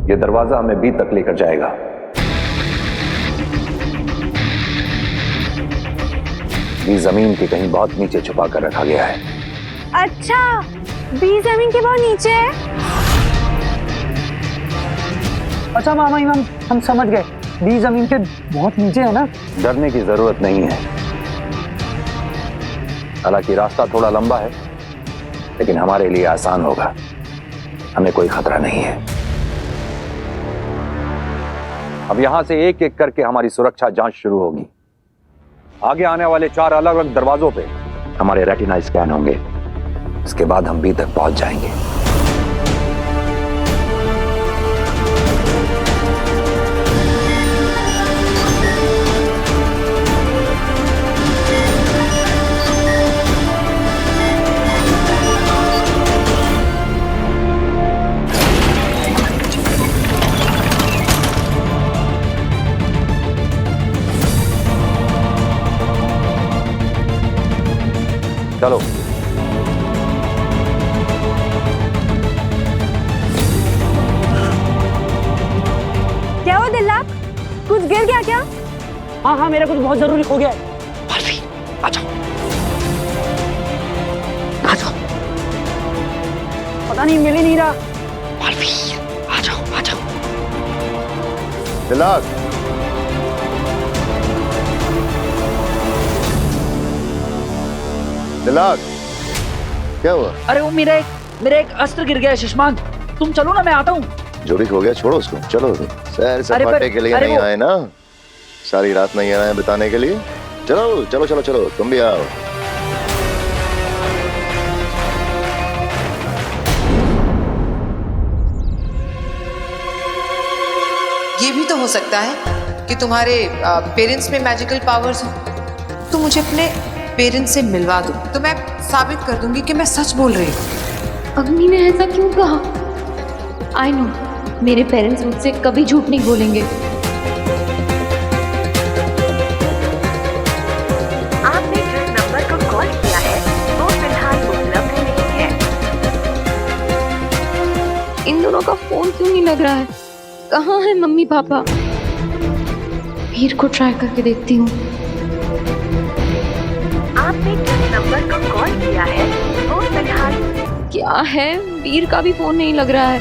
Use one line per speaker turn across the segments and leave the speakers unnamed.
ये दरवाजा हमें बी तक लेकर जाएगा। बी जमीन के कहीं बहुत नीचे छुपा कर रखा गया है।
अच्छा, बी जमीन के बहुत नीचे है।
अच्छा मामा इमाम, हम समझ गए, बी जमीन के बहुत नीचे है ना।
डरने की जरूरत नहीं है। हालांकि रास्ता थोड़ा लंबा है, लेकिन हमारे लिए आसान होगा। हमें कोई खतरा नहीं है। अब यहां से एक एक करके हमारी सुरक्षा जांच शुरू होगी। आगे आने वाले 4 अलग अलग दरवाजों पे हमारे रेटिना स्कैन होंगे। इसके बाद हम बी तक पहुंच जाएंगे। चलो।
क्या हुआ दिल्लाक? कुछ गिर गया क्या?
हाँ हाँ, मेरा कुछ बहुत जरूरी हो गया है।
मालवी, आ जाओ, आ जाओ।
पता नहीं, मिल ही नहीं रहा।
मालवी, आ जाओ, आ जाओ।
दिल्लाक, दिल्लाक, क्या हुआ?
अरे वो मेरा एक अस्त्र गिर गया है शशमान। तुम चलो ना, मैं आता हूँ।
जो भी हो गया छोड़ो उसको, चलो। सैर सपाटे के लिए नहीं आए ना, सारी रात नहीं आए बिताने के लिए। चलो चलो चलो चलो, तुम भी आओ।
ये भी तो हो सकता है कि तुम्हारे पेरेंट्स में मैजिकल पावर्स हो। तो मुझे अपने पेरेंट्स से मिलवा दो, तो मैं साबित कर दूंगी कि मैं सच बोल रही हूँ।
अग्नि ने ऐसा क्यों कहा? आई नो, मेरे पेरेंट्स मुझसे कभी झूठ नहीं बोलेंगे।
आपने जिस नंबर को कॉल किया है वो फिलहाल उपलब्ध नहीं है।
इन दोनों का फोन क्यों नहीं लग रहा है? कहाँ है मम्मी पापा? वीर को ट्राई करके देखती हूँ।
आपने जिस नंबर को कॉल किया है वो फिलहाल।
क्या है, वीर का भी फोन नहीं लग रहा है।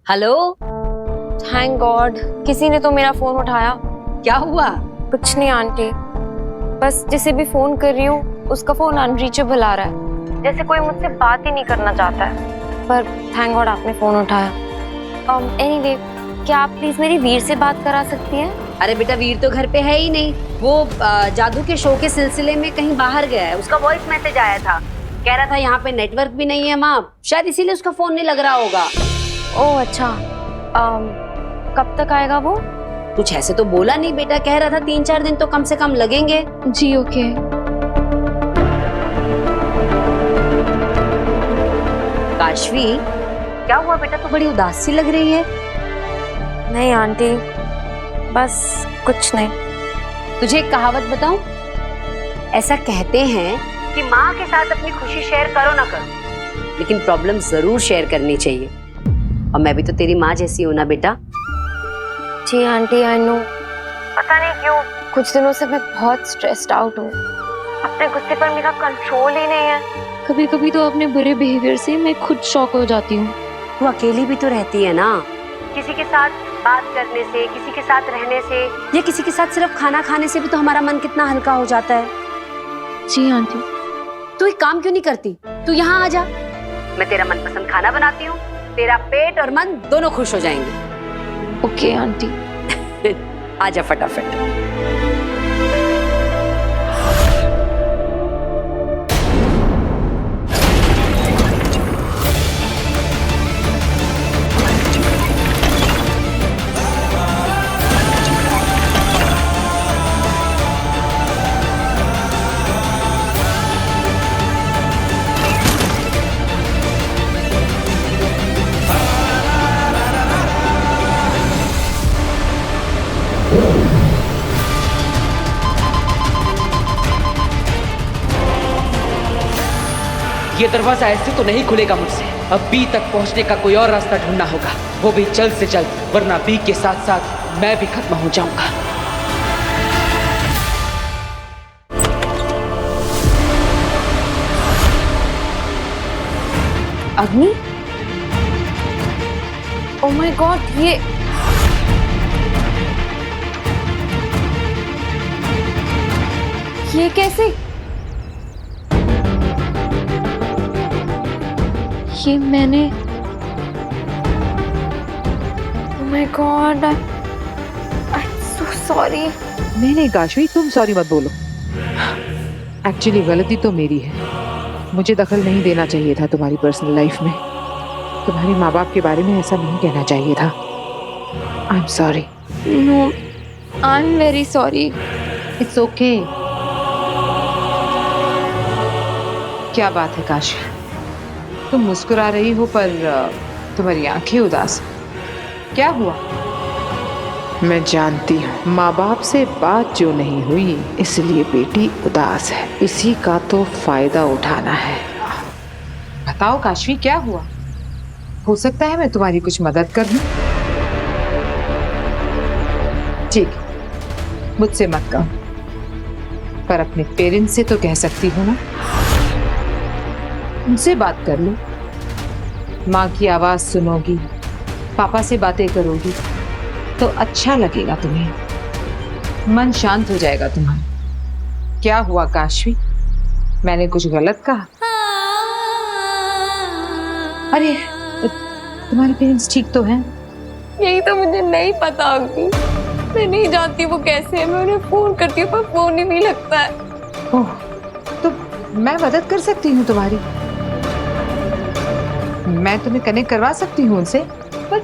हेलो।
थैंक गॉड, किसी ने तो मेरा फोन उठाया।
क्या हुआ?
कुछ नहीं आंटी, बस जिसे भी फोन कर रही हूँ उसका फोन अनरीचेबल आ रहा है, जैसे कोई मुझसे बात ही नहीं करना चाहता है। पर थैंक गॉड आपने फोन उठाया। एनीवे, क्या आप प्लीज मेरी वीर से बात करा सकती हैं?
अरे बेटा, वीर तो घर पे है ही नहीं। वो जादू के शो के सिलसिले में कहीं बाहर गया है। उसका वॉइस मैसेज आया था, कह रहा था यहाँ पे नेटवर्क भी नहीं है माँ, शायद इसीलिए उसका फोन नहीं लग रहा होगा।
ओह अच्छा, कब तक आएगा वो?
कुछ ऐसे तो बोला नहीं बेटा, कह रहा था 3-4 दिन तो कम से कम लगेंगे।
जी ओके।
काशवी, क्या हुआ बेटा, तो बड़ी उदास सी लग रही है।
नहीं आंटी, बस कुछ नहीं।
तुझे एक कहावत बताऊं? ऐसा कहते हैं कि माँ के साथ अपनी खुशी शेयर करो ना करो, लेकिन प्रॉब्लम जरूर शेयर करनी चाहिए। और मैं भी तो तेरी माँ जैसी हूं ना बेटा।
जी आंटी, आई नो। पता नहीं क्यों कुछ दिनों से मैं बहुत स्ट्रेस्ड आउट हूँ। अपने गुस्से पर मेरा कंट्रोल ही नहीं है। कभी कभी तो अपने बुरे बिहेवियर से मैं खुद शॉक हो जाती हूँ।
तू अकेली भी तो रहती है ना, किसी के साथ बात करने से, किसी के साथ रहने से, या किसी के साथ सिर्फ खाना खाने से भी तो हमारा मन कितना हल्का हो जाता है।
जी आंटी।
तू एक काम क्यों नहीं करती, तू यहाँ आ जा, मैं तेरा मनपसंद खाना बनाती हूँ, तेरा पेट और मन दोनों खुश हो जाएंगे।
Okay aunty.
आजा फटाफट।
ये दरवाजा ऐसे तो नहीं खुलेगा मुझसे। अब बी तक पहुंचने का कोई और रास्ता ढूंढना होगा, वो भी जल्द से जल्द, वरना बी के साथ साथ मैं भी खत्म हो जाऊंगा।
अग्नि, ओह माय गॉड, ये कैसे? ये मैंने, oh my God, I am so sorry.
नहीं नहीं काशवी, तुम सॉरी मत बोलो। एक्चुअली गलती तो मेरी है, मुझे दखल नहीं देना चाहिए था तुम्हारी पर्सनल लाइफ में। तुम्हारे माँ बाप के बारे में ऐसा नहीं कहना चाहिए था। I am sorry.
No, I am very sorry.
It's okay. क्या बात है काशवी, तुम मुस्कुरा रही हो पर तुम्हारी आंखें उदास। क्या हुआ? मैं जानती हूँ माँ बाप से बात जो नहीं हुई इसलिए बेटी उदास है, इसी का तो फायदा उठाना है। बताओ काशवी, क्या हुआ? हो सकता है मैं तुम्हारी कुछ मदद कर दूं। ठीक, मुझसे मत कहो, पर अपने पेरेंट्स से तो कह सकती हो ना। उनसे बात कर लो, माँ की आवाज सुनोगी, पापा से बातें करोगी तो अच्छा लगेगा तुम्हें, मन शांत हो जाएगा तुम्हारा। क्या हुआ काशवी, मैंने कुछ गलत कहा? अरे तुम्हारे पेरेंट्स ठीक तो हैं?
यही तो मुझे नहीं पता अग्नि, मैं नहीं जानती वो कैसे है। मैं उन्हें फोन करती हूँ पर फोन ही नहीं लगता है।
ओह, तो मैं मदद कर सकती हूँ तुम्हारी, मैं तुम्हें कनेक्ट करवा सकती हूँ उनसे।
पर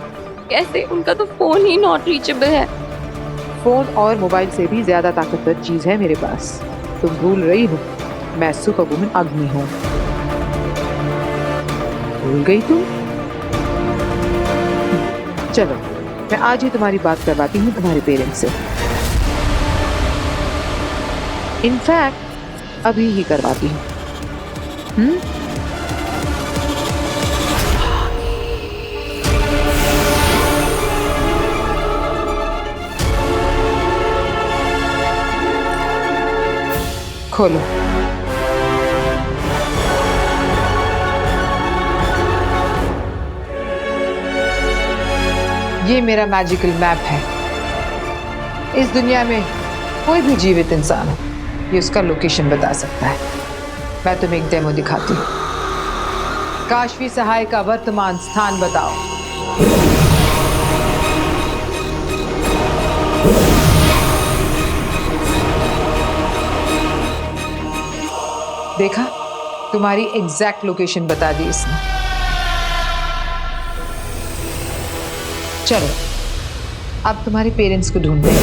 कैसे? उनका तो फोन ही नॉट रीचेबल है।
फोन और मोबाइल से भी ज्यादा ताकतवर चीज है मेरे पास। तुम भूल रही हो, मैं सुपर वुमन अग्नि हूँ। भूल गई तुम? चलो, मैं आज ही तुम्हारी बात करवाती हूँ तुम्हारे पेरेंट्स से। इनफैक्ट अभी ही करवाती हूँ। खोलो। ये मेरा मैजिकल मैप है। इस दुनिया में कोई भी जीवित इंसान हो, ये उसका लोकेशन बता सकता है। मैं तुम्हें एक डेमो दिखाती हूँ। काशवी सहाय का वर्तमान स्थान बताओ। देखा, तुम्हारी एग्जैक्ट लोकेशन बता दी इसने। चलो, अब तुम्हारे पेरेंट्स को ढूंढते हैं।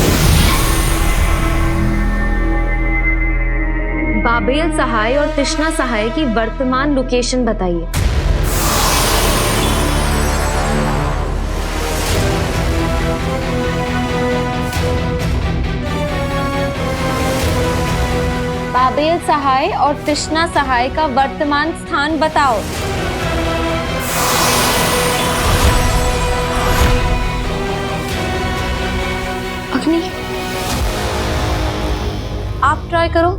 बाबेल सहाय और तृष्णा सहाय की वर्तमान लोकेशन बताइए। बाबेल सहाय और तृष्णा सहाय का वर्तमान स्थान बताओ। अग्नि, आप ट्राई करो।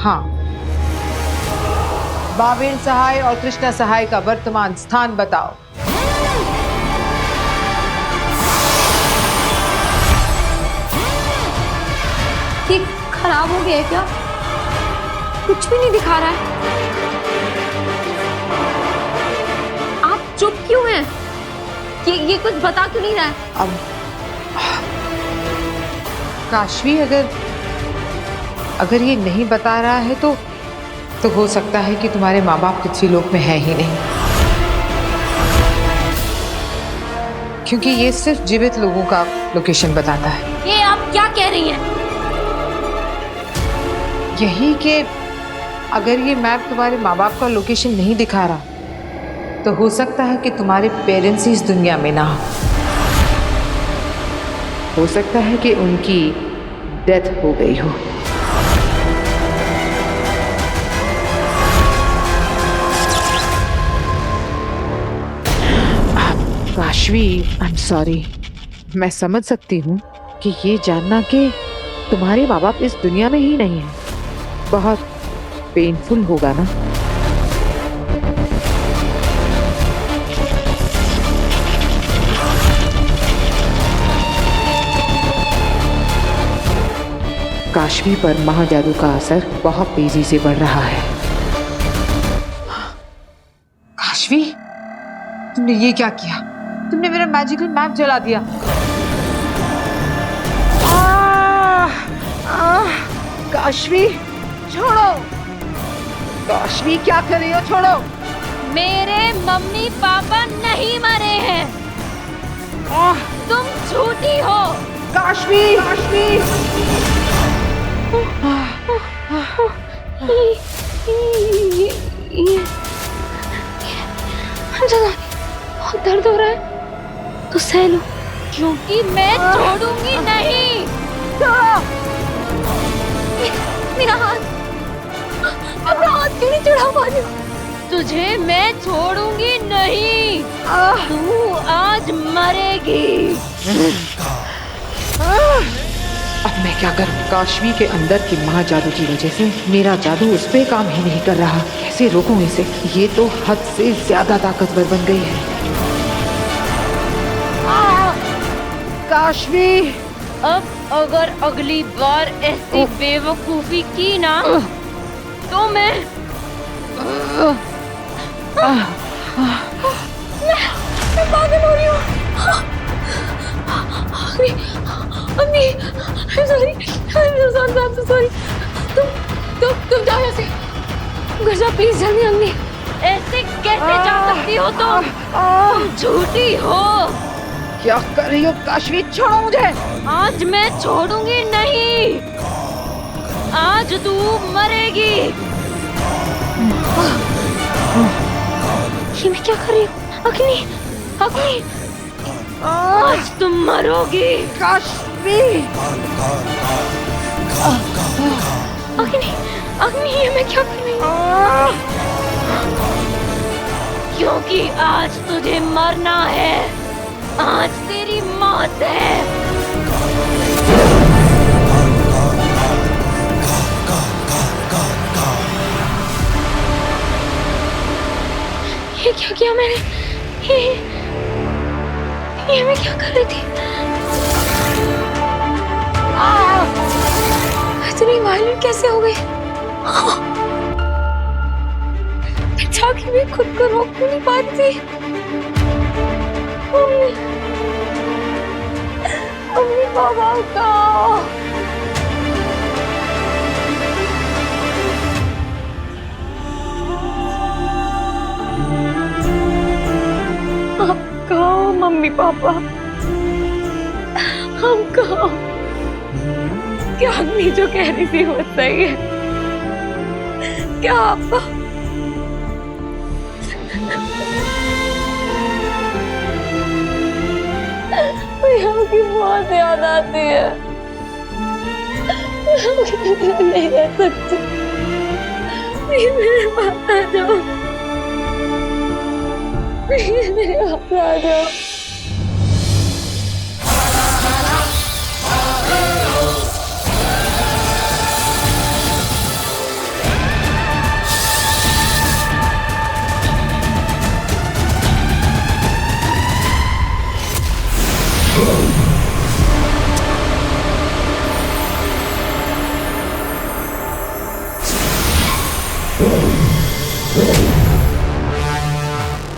हाँ, बाबेल सहाय और तृष्णा सहाय का वर्तमान स्थान बताओ।
ये खराब हो गया है क्या? कुछ भी नहीं दिखा रहा है। आप चुप क्यों हैं? ये कुछ बता क्यों नहीं रहा है?
अब काशवी, अगर ये नहीं बता रहा है तो हो सकता है कि तुम्हारे माँ बाप किसी लोक में है ही नहीं, क्योंकि ये सिर्फ जीवित लोगों का लोकेशन बताता है।
ये आप क्या कह रही हैं?
यही कि अगर ये मैप तुम्हारे माँ बाप का लोकेशन नहीं दिखा रहा तो हो सकता है कि तुम्हारे पेरेंट्स ही इस दुनिया में ना हो सकता है कि उनकी डेथ हो गई हो।
काशवी, आई एम सॉरी। मैं समझ सकती हूँ कि ये जानना कि तुम्हारे माँ बाप इस दुनिया में ही नहीं है बहुत पेनफुल होगा ना। काशवी पर महाजादू का असर बहुत तेजी से बढ़ रहा है।
काशवी, तुमने ये क्या किया? तुमने मेरा मैजिकल मैप जला दिया।
काशवी छोड़ो, काशवी क्या कर रही हो? छोड़ो।
मेरे मम्मी पापा नहीं मरे हैं, तुम झूठी हो।
काशवी, काशवी।
बहुत दर्द हो रहा है तो सह लो, क्योंकि मैं छोड़ूंगी नहीं। मेरा हाथ क्यों नहीं चढ़ा पा रही हो? तुझे मैं छोड़ूंगी नहीं, तू आज मरेगी।
अब मैं क्या करूं? काशवी के अंदर की महाजादू की वजह से मेरा जादू उस पे काम ही नहीं कर रहा। कैसे रोकूं इसे? ये तो हद से ज्यादा ताकतवर बन गई है। काशवी,
अब अगर अगली बार ऐसी बेवकूफी की ना तो मैं पागल हो रही हूँ। अम्मी, I'm sorry, I'm so sorry। तुम जाओ यहाँ से, घर जाओ प्लीज जल्दी। अम्मी, ऐसे कैसे जा सकती हो तुम झूठी हो।
क्या कर रही हो काशवी? छोड़ो मुझे।
आज मैं छोड़ूंगी नहीं, आज तू मरेगी। ये मैं क्या कर रही हूँ? अग्नि, अग्नि, आज तुम मरोगी।
काशवी,
अग्नि, अग्नि, ये मैं क्या कर रही हूँ? क्योंकि आज तुझे मरना है, आज तेरी मौत है। ये क्या किया मैंने? ये मैं क्या कर रही थी? इतनी वायलेंट कैसे हो गई? जाके भी खुद को रोक नहीं पा रही थी। मम्मी पापा का आप कहो, मम्मी पापा हम कहो। क्या अग्नि जो कह रही थी वो सही है? क्या आपको की बहुत याद आती है? नहीं रह सकती, मेरे पास आ जाओ, मेरे पास आ जाओ।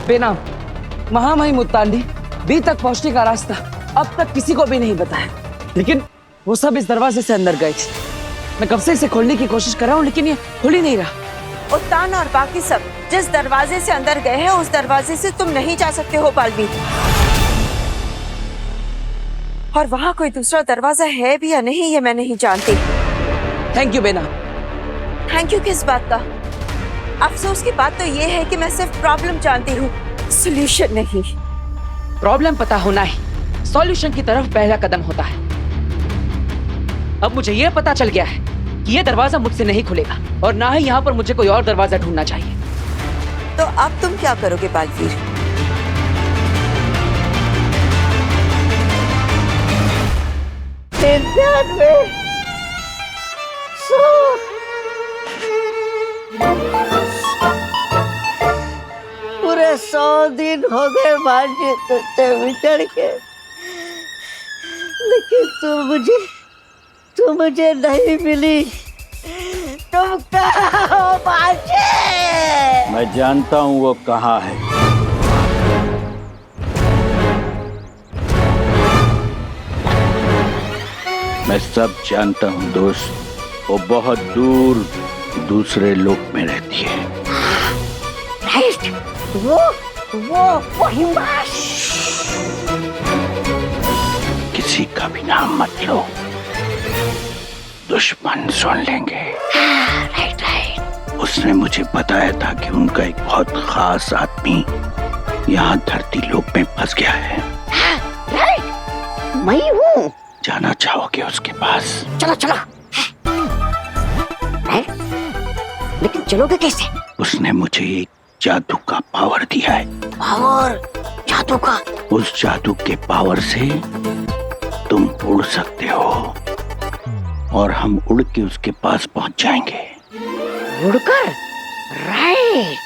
बेनाम महामहिम मुत्तांडी बी तक पहुंचने का रास्ता अब तक किसी को भी नहीं बताया, लेकिन वो सब इस दरवाजे से अंदर गए थे। मैं कब से इसे खोलने की कोशिश कर रहा हूँ, लेकिन ये खुल ही नहीं रहा।
उत्तान और बाकी सब जिस दरवाजे से अंदर गए हैं उस दरवाजे से तुम नहीं जा सकते हो बालवीर। और वहाँ कोई दूसरा दरवाजा है भी या नहीं ये मैं नहीं जानती।
थैंक यू बेना।
थैंक यू किस बात का? अफसोस की बात तो ये है कि मैं सिर्फ प्रॉब्लम जानती हूँ, सॉल्यूशन नहीं।
प्रॉब्लम पता होना ही सॉल्यूशन की तरफ पहला कदम होता है। अब मुझे यह पता चल गया है कि यह दरवाजा मुझसे नहीं खुलेगा और ना ही यहाँ पर मुझे कोई और दरवाजा ढूंढना चाहिए।
तो अब तुम क्या करोगे बालवीर? जीवन में पूरे 100 दिन हो गए भांजे तुझसे बिछड़ के, लेकिन तू मुझे नहीं मिली। तुम कहाँ हो भांजे?
मैं जानता हूँ वो कहाँ है। मैं सब जानता हूँ दोस्त, वो बहुत दूर दूसरे लोक में रहती है।
राइट, वो हिमाश।
किसी का भी नाम मत लो, दुश्मन सुन लेंगे।
राइट।
उसने मुझे बताया था कि उनका एक बहुत खास आदमी यहाँ धरती लोक में फंस गया है।
राइट, मैं हूँ।
जाना चाहोगे उसके पास?
चलो चलो। लेकिन चलोगे कैसे?
उसने मुझे एक जादू का पावर दिया है।
पावर? जादू का?
उस जादू के पावर से तुम उड़ सकते हो और हम उड़ के उसके पास पहुंच जाएंगे।
उड़कर? राइट।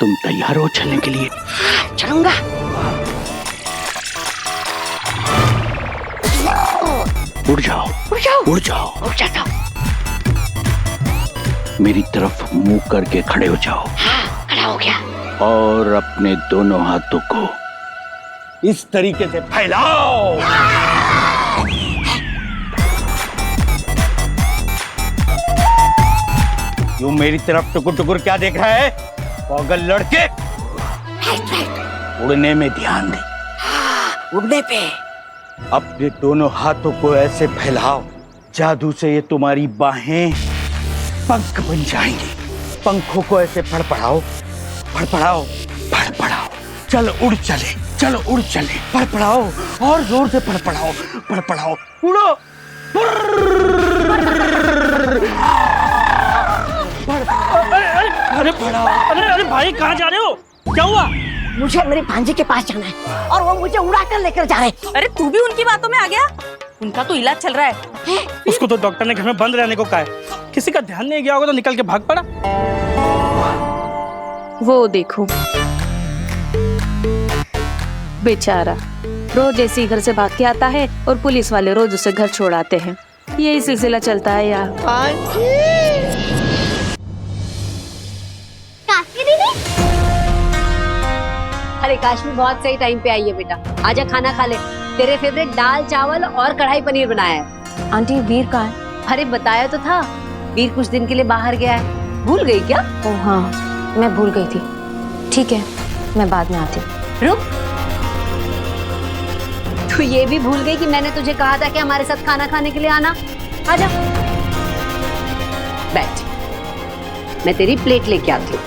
तुम तैयार हो चलने के लिए?
चलूंगा।
उड़ जाओ,
उड़ जाओ,
उड़ जाओ,
उड़ जाता हूँ।
मेरी तरफ मुंह करके खड़े हो जाओ।
हाँ, खड़ा हो गया।
और अपने दोनों हाथों को इस तरीके से फैलाओ। यूं मेरी तरफ टुकुर टुकुर क्या देख रहा है पागल लड़के? उड़ने में ध्यान दे।
उड़ने पे?
अपने दोनों हाथों को ऐसे फैलाओ, जादू से ये तुम्हारी बाहें पंख बन जाएंगी। पंखों को ऐसे फड़फड़ाओ, फड़फड़ाओ, फड़फड़ाओ। चलो उड़ चले, चलो उड़ चले। फड़फड़ाओ और जोर से फड़फड़ाओ, फड़फड़ाओ। उड़ो। अरे फड़ाओ।
अरे भाई कहाँ जा रहे हो? क्या हुआ?
मुझे मेरे भांजे के पास जाना है और वो मुझे उड़ा कर लेकर जा रहे हैं।
अरे तू भी उनकी बातों में आ गया? उनका तो इलाज चल रहा है।
उसको तो डॉक्टर ने घर में बंद रहने को कहा है। किसी का ध्यान नहीं गया होगा तो निकल के भाग पड़ा।
वो देखो बेचारा, रोज ऐसे ही घर से भाग के आता है और पुलिस वाले रोज उसे घर छोड़ आते हैं। यही सिलसिला चलता है यार।
अरे काश्मी बहुत सही टाइम पे आई है बेटा। आजा खाना खा ले। तेरे फेवरेट दाल चावल और कढ़ाई पनीर बनाया है।
आंटी वीर कहाँ है?
अरे बताया तो था, वीर कुछ दिन के लिए बाहर गया है। भूल गई क्या?
ओह हाँ, मैं भूल गई थी। ठीक है, मैं बाद में आती हूँ।
रुक, तू ये भी भूल गई कि मैंने तुझे कहा था कि हमारे साथ खाना खाने के लिए आना। आजा बैठ, मैं तेरी प्लेट लेके आती हूँ।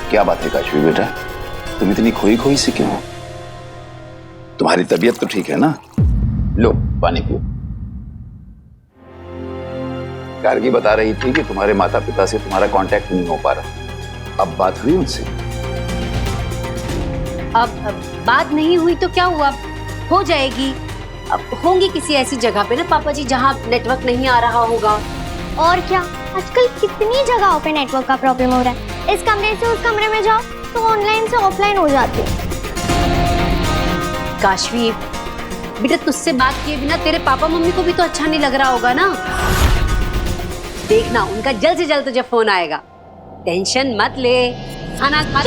क्या बात है काशवी बेटा, तुम इतनी खोई खोई सी क्यों हो? तुम्हारी तबीयत तो ठीक है ना? लो पानी पियो। गार्गी बता रही थी कि तुम्हारे माता पिता से तुम्हारा कांटेक्ट नहीं हो पा रहा। अब बात हुई उनसे?
अब बात नहीं हुई तो क्या हुआ, हो जाएगी। अब होंगी किसी ऐसी जगह पे ना पापा जी जहाँ नेटवर्क नहीं आ रहा होगा।
और क्या, आजकल कितनी जगहों पे नेटवर्क का प्रॉब्लम हो रहा है। इस कमरे से उस कमरे में जाओ तो ऑनलाइन से ऑफलाइन हो जाती है।
काशवी बेटा, तुझसे बात किए बिना तेरे पापा मम्मी को भी तो अच्छा नहीं लग रहा होगा ना। देखना उनका जल्द से जल्द तुझे फोन आएगा। टेंशन मत ले, खाना खा।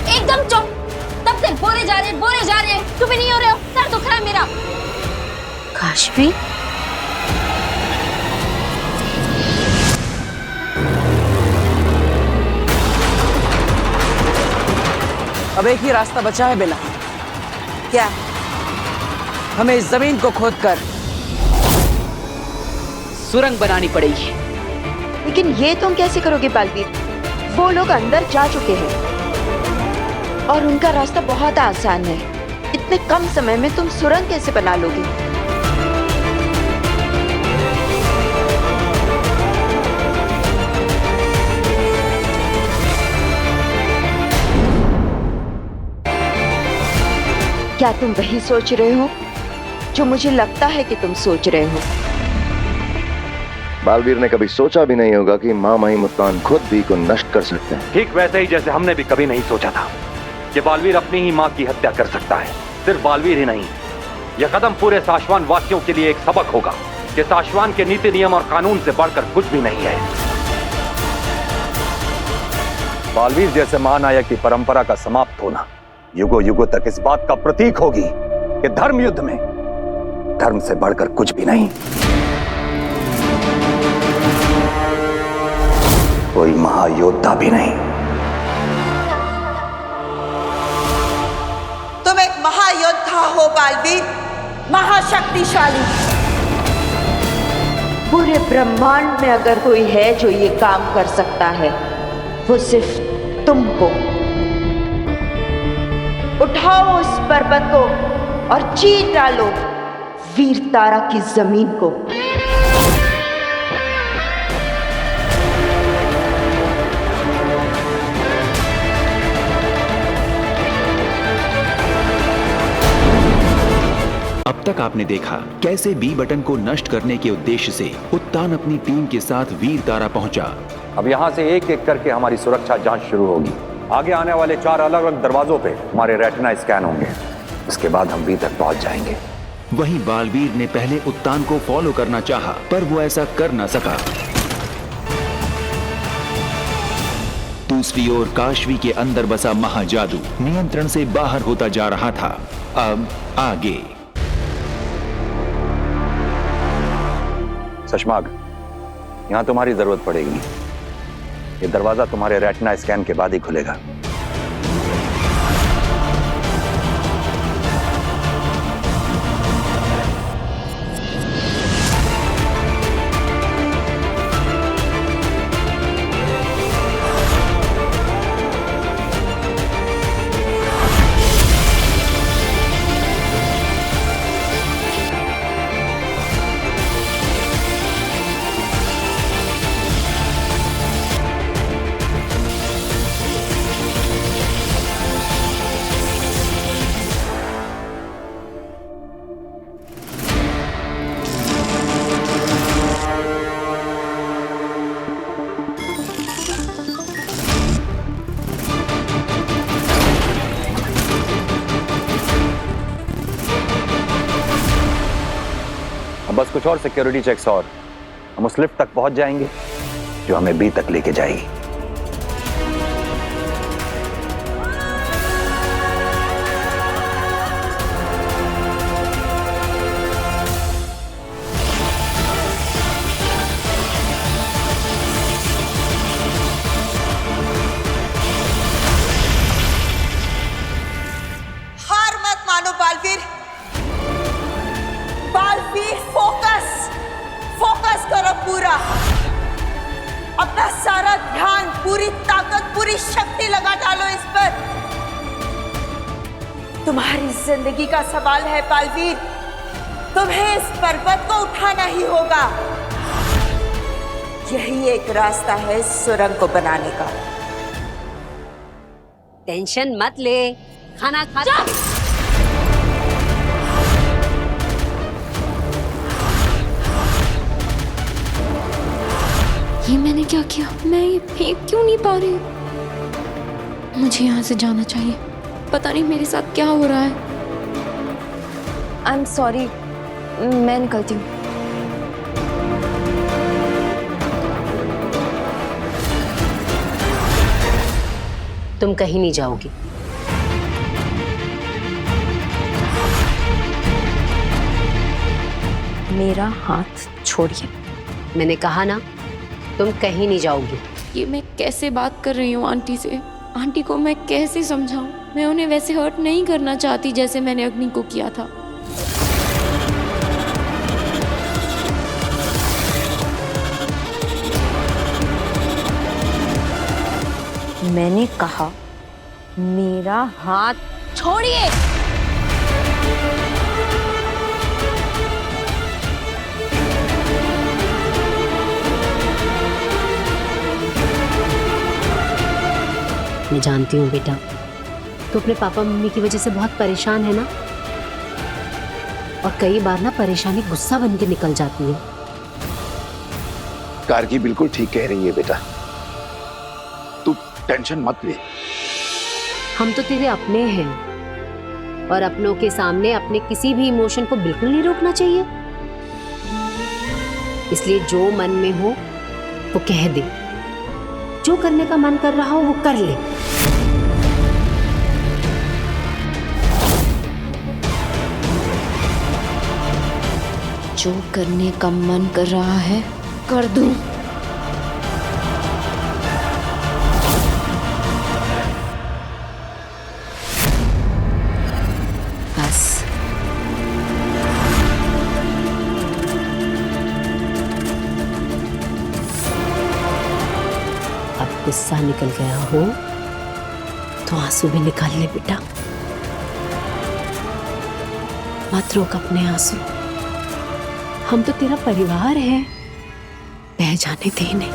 एकदम चुप। तब से बोले जा रहे चुप ही नहीं हो रहे हो। सर दुख रहा है मेरा।
काशवी,
अब एक ही रास्ता बचा है बेला।
क्या?
हमें इस जमीन को खोदकर सुरंग बनानी पड़ेगी।
लेकिन ये तुम कैसे करोगे बालवीर? वो लोग अंदर जा चुके हैं और उनका रास्ता बहुत आसान है। इतने कम समय में तुम सुरंग कैसे बना लोगे? क्या तुम वही सोच रहे हो जो मुझे लगता है कि तुम सोच रहे हो?
बालवीर ने कभी सोचा भी नहीं होगा कि माँ माही मुल्तान खुद भी को नष्ट कर सकते हैं।
ठीक वैसे ही जैसे हमने भी कभी नहीं सोचा था कि बालवीर अपनी ही माँ की हत्या कर सकता है। सिर्फ बालवीर ही नहीं, यह कदम पूरे साशवान वासियों के लिए एक सबक होगा कि साशवान के नीति नियम और कानून से बढ़कर कुछ भी नहीं है। बालवीर जैसे महानायक की परंपरा का समाप्त होना युगों युगों तक इस बात का प्रतीक होगी कि धर्म युद्ध में धर्म से बढ़कर कुछ भी नहीं। कोई महायोद्धा भी नहीं।
तुम एक महायोद्धा हो बालवीर, महाशक्तिशाली। पूरे ब्रह्मांड में अगर कोई है जो ये काम कर सकता है वो सिर्फ तुम हो। उठाओ उस पर्वत को और चीर डालो वीर तारा की जमीन को।
अब तक आपने देखा कैसे बी बटन को नष्ट करने के उद्देश्य से उत्तान अपनी टीम के साथ वीर तारा पहुंचा।
अब यहाँ से एक एक करके हमारी सुरक्षा जांच शुरू होगी। आगे आने वाले 4 अलग अलग दरवाजों पे हमारे रेटिना स्कैन होंगे। उसके बाद हम बी तक पहुंच जाएंगे।
वहीं बालवीर ने पहले उत्तान को फॉलो करना चाहा, पर वो ऐसा कर न सका। दूसरी ओर काशवी के अंदर बसा महाजादू नियंत्रण से बाहर होता जा रहा था। अब आगे
सशमाग, यहां तुम्हारी जरूरत पड़ेगी। ये दरवाजा तुम्हारे रेटिना स्कैन के बाद ही खुलेगा। बस कुछ और सिक्योरिटी चेक्स और हम उस लिफ्ट तक पहुंच जाएंगे जो हमें बी तक लेके जाएगी।
हार मत मानो बालवीर। बालवीर फोकस करो पूरा। अपना सारा ध्यान, पूरी ताकत, पूरी शक्ति लगा डालो इस पर। तुम्हारी जिंदगी का सवाल है बालवीर। तुम्हें इस पर्वत को उठाना ही होगा। यही एक रास्ता है इस सुरंग को बनाने का।
टेंशन मत ले, खाना खा।
ये मैंने क्या किया? मैं ये फेंक क्यों नहीं पा रही? मुझे यहाँ से जाना चाहिए। पता नहीं मेरे साथ क्या हो रहा है। आई एम सॉरी, मैं निकलती हूँ।
तुम कहीं नहीं जाओगी।
मेरा हाथ छोड़िए।
मैंने कहा ना, तुम कहीं नहीं जाओगी।
ये मैं कैसे बात कर रही हूँ आंटी से? आंटी को मैं कैसे समझाऊं? मैं उन्हें वैसे हर्ट नहीं करना चाहती जैसे मैंने अग्नि को किया था। मैंने कहा मेरा हाथ छोड़िए।
मैं जानती हूँ बेटा, तो अपने पापा मम्मी की वजह से बहुत परेशान है ना। और कई बार ना परेशानी गुस्सा बन के निकल जाती है।
गार्गी बिल्कुल ठीक कह रही है बेटा, तू टेंशन मत ले।
हम तो तेरे अपने हैं और अपनों के सामने अपने किसी भी इमोशन को बिल्कुल नहीं रोकना चाहिए। इसलिए जो मन में हो वो कह दे, जो करने का मन कर रहा हो वो कर ले।
जो करने का मन कर रहा है कर दूं। बस
अब गुस्सा निकल गया हो तो आंसू भी निकाल ले बेटा। मत रोक अपने आंसू, हम तो तेरा परिवार है, बह जाने दे नहीं।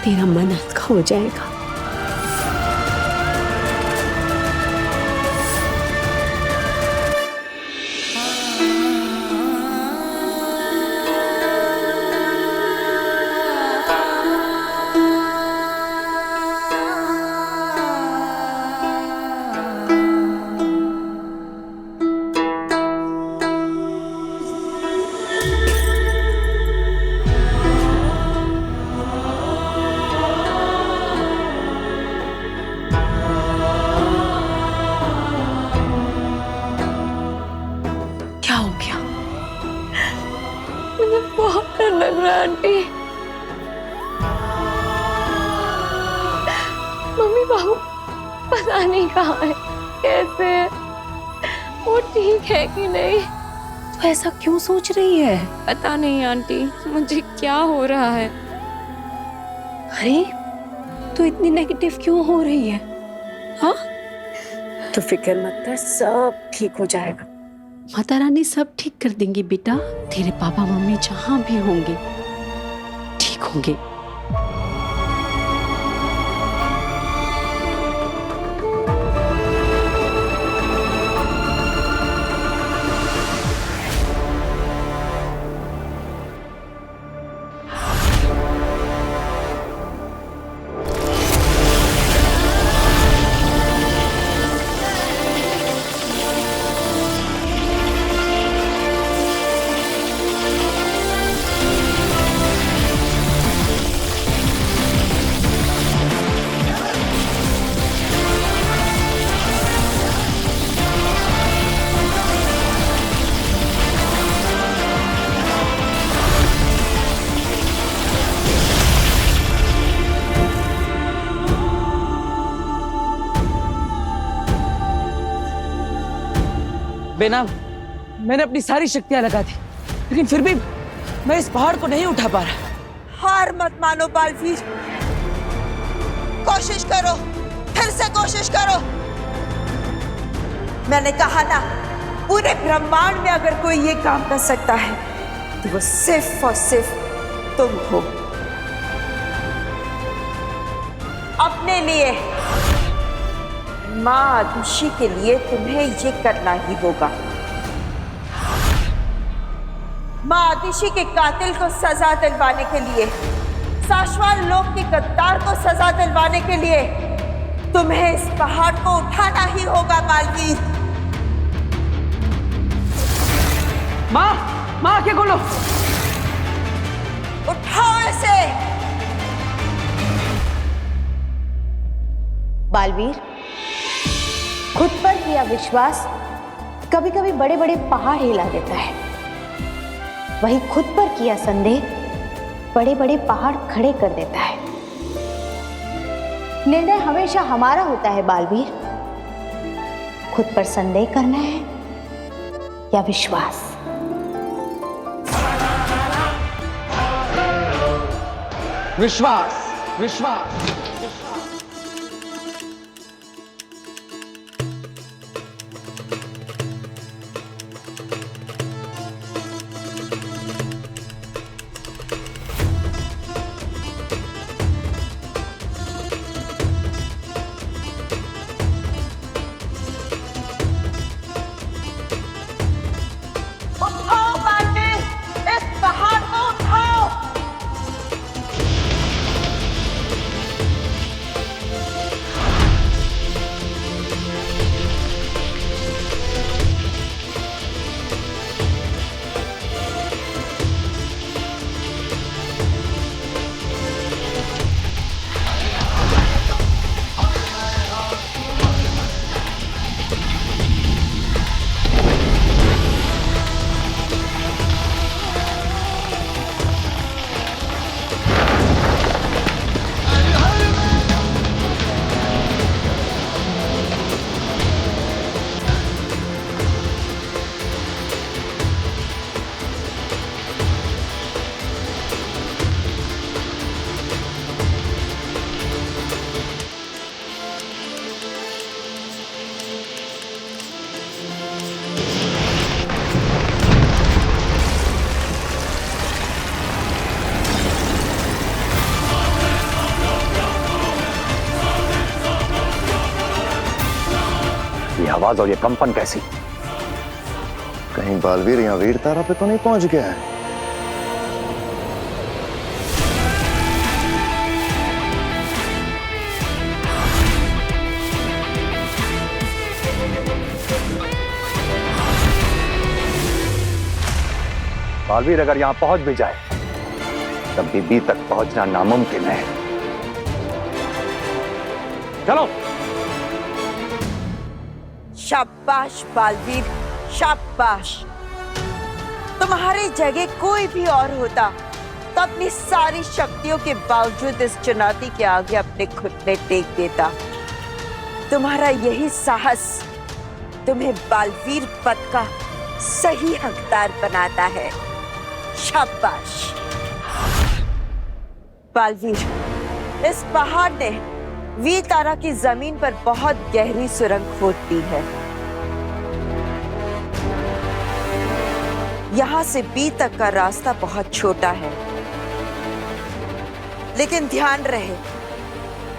तेरा मन हल्का हो जाएगा।
बहुत डर लग रहा है आंटी। मम्मी बाबू पता नहीं कहाँ है, कैसे है, वो ठीक है कि नहीं।
तो ऐसा क्यों सोच रही है?
पता नहीं आंटी, मुझे क्या हो रहा है।
अरे तो इतनी नेगेटिव क्यों हो रही है? हाँ तो फिक्र मत कर, सब ठीक हो जाएगा। माता रानी सब ठीक कर देंगी बेटा। तेरे पापा मम्मी जहां भी होंगे ठीक होंगे।
बेनाम, मैंने अपनी सारी शक्तियां लगा दी, लेकिन फिर भी मैं इस पहाड़ को नहीं उठा पा रहा।
हार मत मानो बालवीर, कोशिश करो, फिर से कोशिश करो। मैंने कहा ना, पूरे ब्रह्मांड में अगर कोई ये काम कर सकता है तो वो सिर्फ और सिर्फ तुम हो। अपने लिए, माँ आदुषी के लिए तुम्हें ये करना ही होगा। माँ आदुषी के कातिल को सजा दिलवाने के लिए, साशवान लोक के गद्दार को सजा दिलवाने के लिए तुम्हें इस पहाड़ को उठाना ही होगा बालवीर।
माँ, माँ आके खोलो।
उठाओ इसे।
बालवीर, खुद पर किया विश्वास कभी कभी बड़े बड़े पहाड़ हिला देता है, वही खुद पर किया संदेह बड़े बड़े पहाड़ खड़े कर देता है। निर्णय हमेशा हमारा होता है बालवीर, खुद पर संदेह करना है या विश्वास।
विश्वास, विश्वास।
आवाज और ये कंपन कैसी?
कहीं बालवीर यहाँ वीर तारा पे तो नहीं पहुंच गया है?
बालवीर अगर यहां पहुंच भी जाए तब भी बी तक पहुंचना नामुमकिन है। चलो।
शाबाश बालवीर, शाबाश। तुम्हारी जगह कोई भी और होता तो अपनी सारी शक्तियों के बावजूद इस चुनौती के आगे अपने घुटने टेक देता। तुम्हारा यही साहस तुम्हें बालवीर पद का सही हकदार बनाता है। शाबाश बालवीर। इस पहाड़ ने वीर तारा की जमीन पर बहुत गहरी सुरंग खोद दी है। यहां से बी तक का रास्ता बहुत छोटा है, लेकिन ध्यान रहे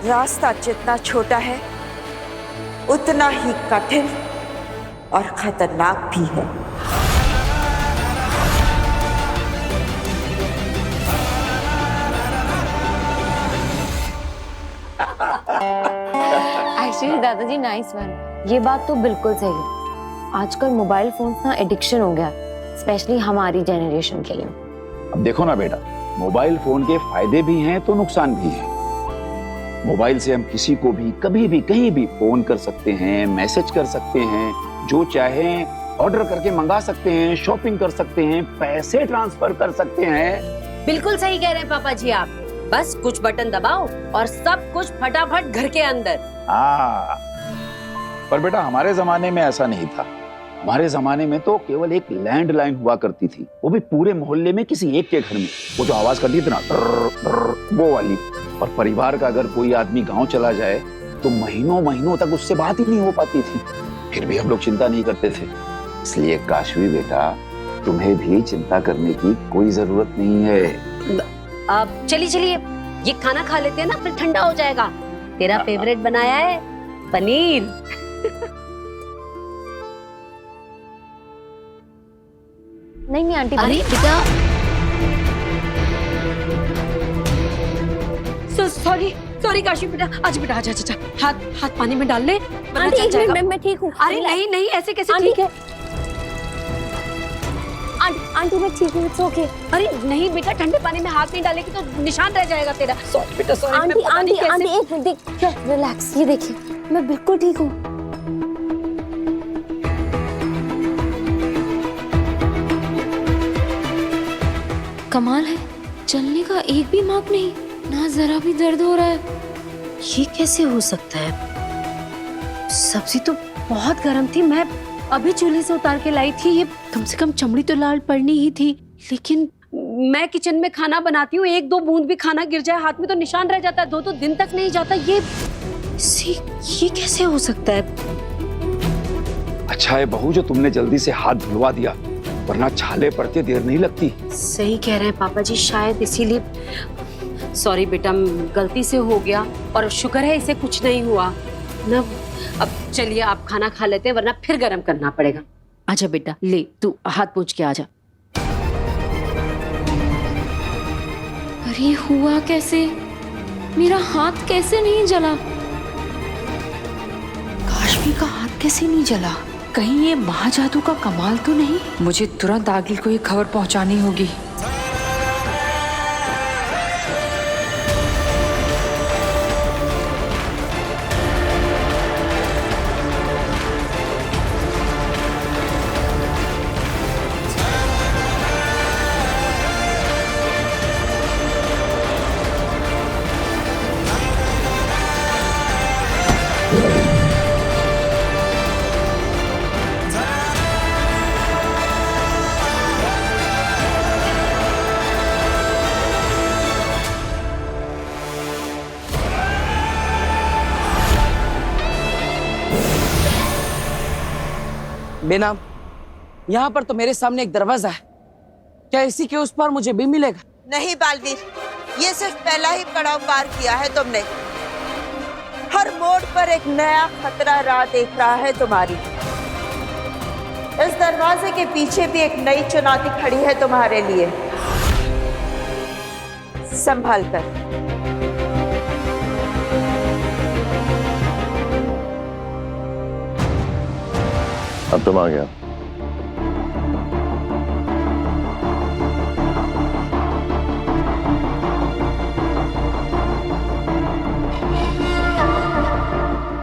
रास्ता जितना छोटा है उतना ही कठिन और खतरनाक भी है।
एक्चुअली दादाजी नाइस वन, ये बात तो बिल्कुल सही है। आजकल मोबाइल फोन्स ना एडिक्शन हो गया, स्पेशली हमारी जनरेशन के लिए।
अब देखो ना बेटा, मोबाइल फोन के फायदे भी हैं तो नुकसान भी है। मोबाइल से हम किसी को भी कभी भी कहीं भी फोन कर सकते हैं, मैसेज कर सकते हैं, जो चाहें ऑर्डर करके मंगा सकते हैं, शॉपिंग कर सकते हैं, पैसे ट्रांसफर कर सकते हैं।
बिल्कुल सही कह रहे हैं पापा जी आप। बस कुछ बटन दबाओ और सब कुछ फटाफट घर के अंदर।
हाँ, पर बेटा हमारे जमाने में ऐसा नहीं था। हमारे जमाने में तो केवल एक लैंडलाइन हुआ करती थी, वो भी पूरे मोहल्ले में किसी एक के घर में। वो जो आवाज करती थी ना, वो वाली। और परिवार का अगर कोई आदमी गांव चला जाए तो महीनों महीनों तक उससे बात ही नहीं हो पाती थी। फिर भी हम लोग चिंता नहीं करते थे। इसलिए काशवी बेटा, तुम्हें भी चिंता करने की कोई जरूरत नहीं है।
अब चलिए ये खाना खा लेते हैं ना, फिर ठंडा हो जाएगा। तेरा फेवरेट बनाया है पनीर।
नहीं आंटी।
अरे बेटा, सॉरी काशी बेटा। आज बेटा आजा, हाथ पानी में डाल ले।
आंटी मैं ठीक हूँ।
अरे नहीं ऐसे कैसे ठीक है?
आंटी मैं ठीक हूँ, इट्स ओके।
अरे नहीं बेटा, ठंडे पानी में हाथ नहीं डालेगी तो निशान रह जाएगा तेरा। सॉरी बेटा, सॉरी।
आंटी एक मिनट देखिए, रिलैक्स। ये देखिए मैं बिल्कुल ठीक हूँ।
कमाल है, चलने का एक भी मार्क नहीं, ना जरा भी दर्द हो रहा है। ये कैसे हो सकता है? सब्जी तो बहुत गर्म थी, मैं अभी चूल्हे से उतार के लाई थी। ये कम से कम चमड़ी तो लाल पड़नी ही थी, लेकिन मैं किचन में खाना बनाती हूँ, एक दो बूंद भी खाना गिर जाए हाथ में तो निशान रह जाता है, दो दिन तक नहीं जाता। ये कैसे हो सकता है?
अच्छा है बहू जो तुमने जल्दी से हाथ धुलवा दिया, वरना छाले पड़ते देर नहीं लगती।
सही कह रहे हैं पापा जी, शायद इसीलिए। सॉरी बेटा, गलती से हो गया और शुक्र है इसे कुछ नहीं हुआ ना। अब चलिए आप खाना खा लेते हैं, वरना फिर गरम करना पड़ेगा। आजा बेटा, ले तू हाथ पोंछ के आजा। अरे हुआ कैसे? मेरा हाथ कैसे नहीं जला?
काशवी का हाथ कैसे नहीं जला? कहीं ये महाजादू का कमाल तो नहीं? मुझे तुरंत आगिल को ये खबर पहुंचानी होगी।
बेनाम, यहाँ पर तो मेरे सामने एक दरवाजा है, क्या इसी के उस पार मुझे भी मिलेगा?
नहीं बालवीर, ये सिर्फ पहला ही पड़ाव पार किया है तुमने। हर मोड़ पर एक नया खतरा राह देख रहा है तुम्हारी। इस दरवाजे के पीछे भी एक नई चुनौती खड़ी है तुम्हारे लिए। संभाल कर।
अब तुम आ गया।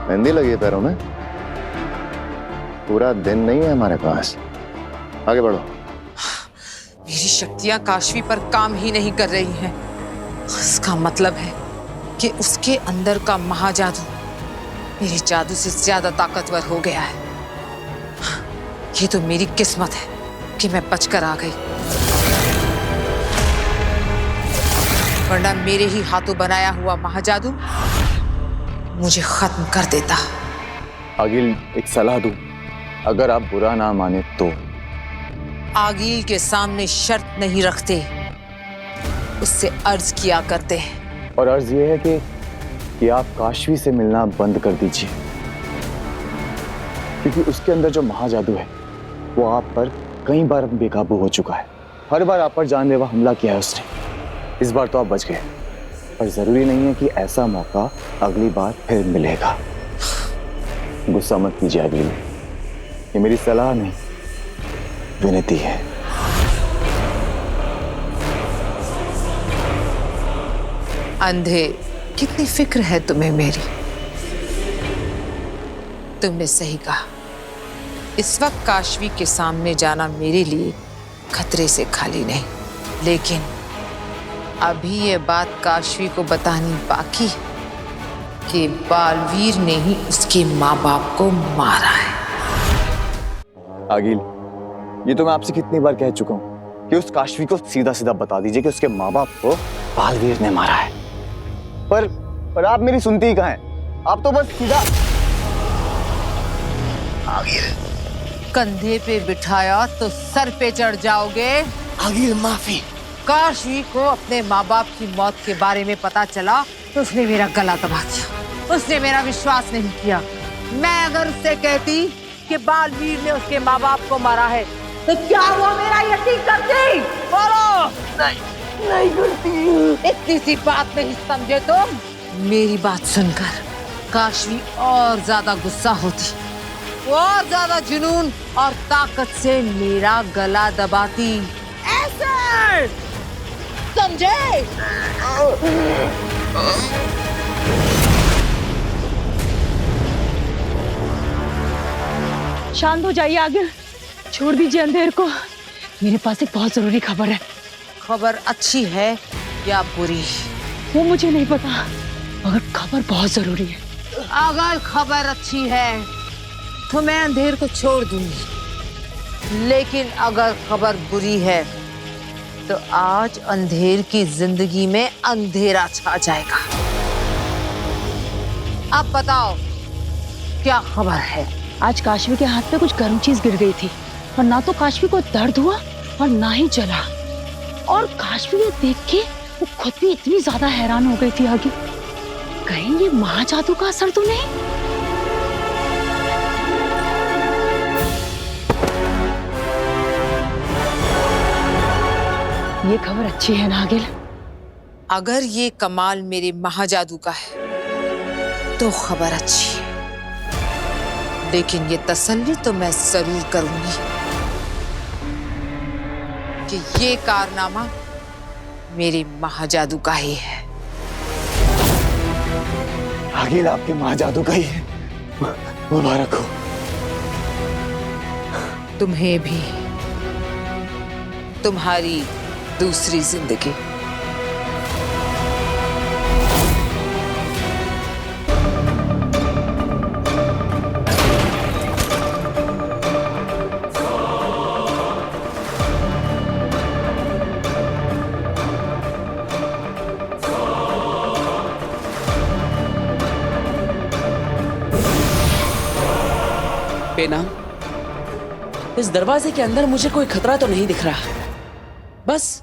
मेहंदी लगी है पैरों में। पूरा दिन नहीं है हमारे पास, आगे बढ़ो।
मेरी शक्तियां काशवी पर काम ही नहीं कर रही हैं। इसका मतलब है कि उसके अंदर का महाजादू मेरे जादू से ज्यादा ताकतवर हो गया है। ये तो मेरी किस्मत है कि मैं बचकर आ गई, वरना मेरे ही हाथों बनाया हुआ महाजादू मुझे खत्म कर देता।
आगिल, एक सलाह दूं, अगर आप बुरा ना माने तो।
आगिल के सामने शर्त नहीं रखते, उससे अर्ज किया करते हैं।
और अर्ज ये है कि आप काशवी से मिलना बंद कर दीजिए, क्योंकि उसके अंदर जो महाजादू है वो आप पर कई बार बेकाबू हो चुका है। हर बार आप पर जानलेवा हमला किया है उसने। इस बार तो आप बच गए, पर जरूरी नहीं है कि ऐसा मौका अगली बार फिर मिलेगा। गुस्सा मत कीजिए अगली में, ये मेरी सलाह नहीं, विनती है।
अंधे, कितनी फिक्र है तुम्हें मेरी। तुमने सही कहा, इस वक्त काशवी के सामने जाना मेरे लिए खतरे से खाली नहीं, लेकिन अभी ये बात काशवी को बतानी बाकी है कि बालवीर ने ही उसके माँ बाप को मारा है।
आगिल, ये तो मैं आपसे कितनी बार कह चुका हूँ कि उस काशवी को सीधा सीधा बता दीजिए कि उसके माँ बाप को बालवीर ने मारा है। पर आप मेरी सुनती ही कहाँ हैं? आप तो बस सीधा
आगिल, कंधे पे बिठाया तो सर पे चढ़ जाओगे।
आगिल, माफी।
काशवी को अपने माँ बाप की मौत के बारे में पता चला तो उसने मेरा गला दबा दिया। उसने मेरा विश्वास नहीं किया। मैं अगर उससे कहती कि बालवीर ने उसके माँ बाप को मारा है तो क्या वो मेरा यकीन करती? बोलो। नहीं करती। इतनी सी बात नहीं समझे तुम? मेरी बात सुनकर काशवी और ज्यादा गुस्सा होती, और ज्यादा जुनून और ताकत से मेरा गला दबाती। ऐसे समझे?
शांत हो जाइए आगिल, छोड़ दीजिए अंधेर को। मेरे पास एक बहुत जरूरी खबर है।
खबर अच्छी है या बुरी?
वो मुझे नहीं पता, मगर खबर बहुत जरूरी है।
अगर खबर अच्छी है तो मैं अंधेर को छोड़ दूंगी, लेकिन अगर खबर बुरी है तो आज अंधेर की जिंदगी में अंधेरा छा जाएगा। अब बताओ क्या खबर है?
आज काशवी के हाथ पे कुछ गर्म चीज गिर गई थी, और ना तो काशवी को दर्द हुआ और ना ही जला। और काशवी ये देख के वो खुद भी इतनी ज्यादा हैरान हो गई थी आगे, कहीं ये महाजादू का असर तो नहीं? ये खबर अच्छी है ना आगिल?
अगर ये कमाल मेरे महाजादू का है तो खबर अच्छी है, लेकिन ये तसल्ली तो मैं जरूर करूंगी कि ये कारनामा मेरे महाजादू का ही है।
आगिल, आपके महाजादू का ही है। मुबारक हो।
तुम्हें भी, तुम्हारी दूसरी जिंदगी।
बेना, इस दरवाजे के अंदर मुझे कोई खतरा तो नहीं दिख रहा, बस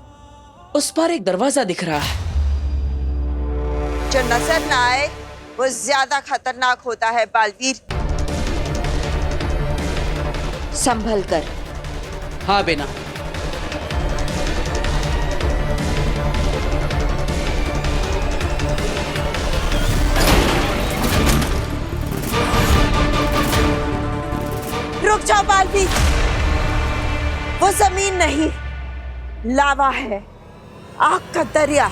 उस पर एक दरवाजा दिख रहा है।
जो नजर ना आए वो ज्यादा खतरनाक होता है बालवीर। संभल कर।
हाँ बेना।
रुक जाओ बालवी, वो जमीन नहीं, लावा है, आग का दरिया।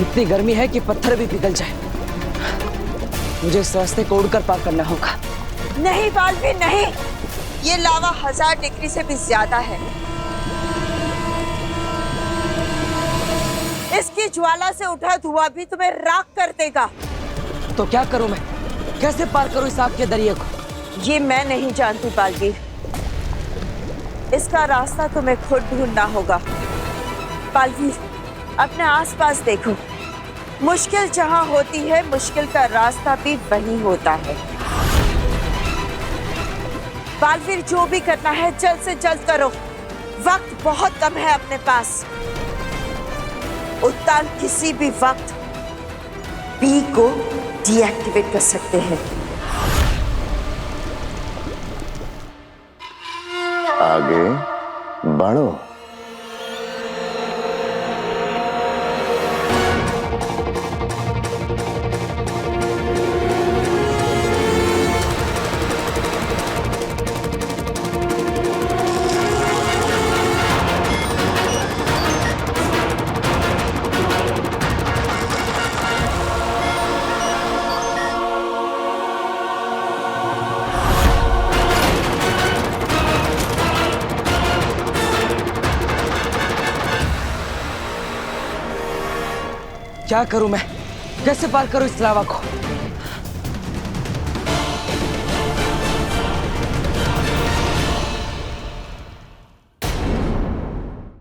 इतनी गर्मी है कि पत्थर भी पिघल जाए। मुझे इस रास्ते को उड़कर पार करना होगा।
नहीं बालवी नहीं, ये लावा 1000 डिग्री से भी ज्यादा है। इसकी ज्वाला से उठा धुआं भी तुम्हें राख कर देगा।
तो क्या करूं मैं? कैसे पार करूं इस आग के दरिया को?
ये मैं नहीं जानती बालवीर, इसका रास्ता तुम्हें खुद ढूंढना होगा। बालवीर, अपने आसपास देखो, मुश्किल जहां होती है मुश्किल का रास्ता भी वहीं होता है। बालवीर, जो भी करना है जल्द से जल्द करो, वक्त बहुत कम है अपने पास। उत्तान किसी भी वक्त बी को डीएक्टिवेट कर सकते हैं।
आगे बढ़ो।
क्या करूं मैं? कैसे पार करूं इस लावा को?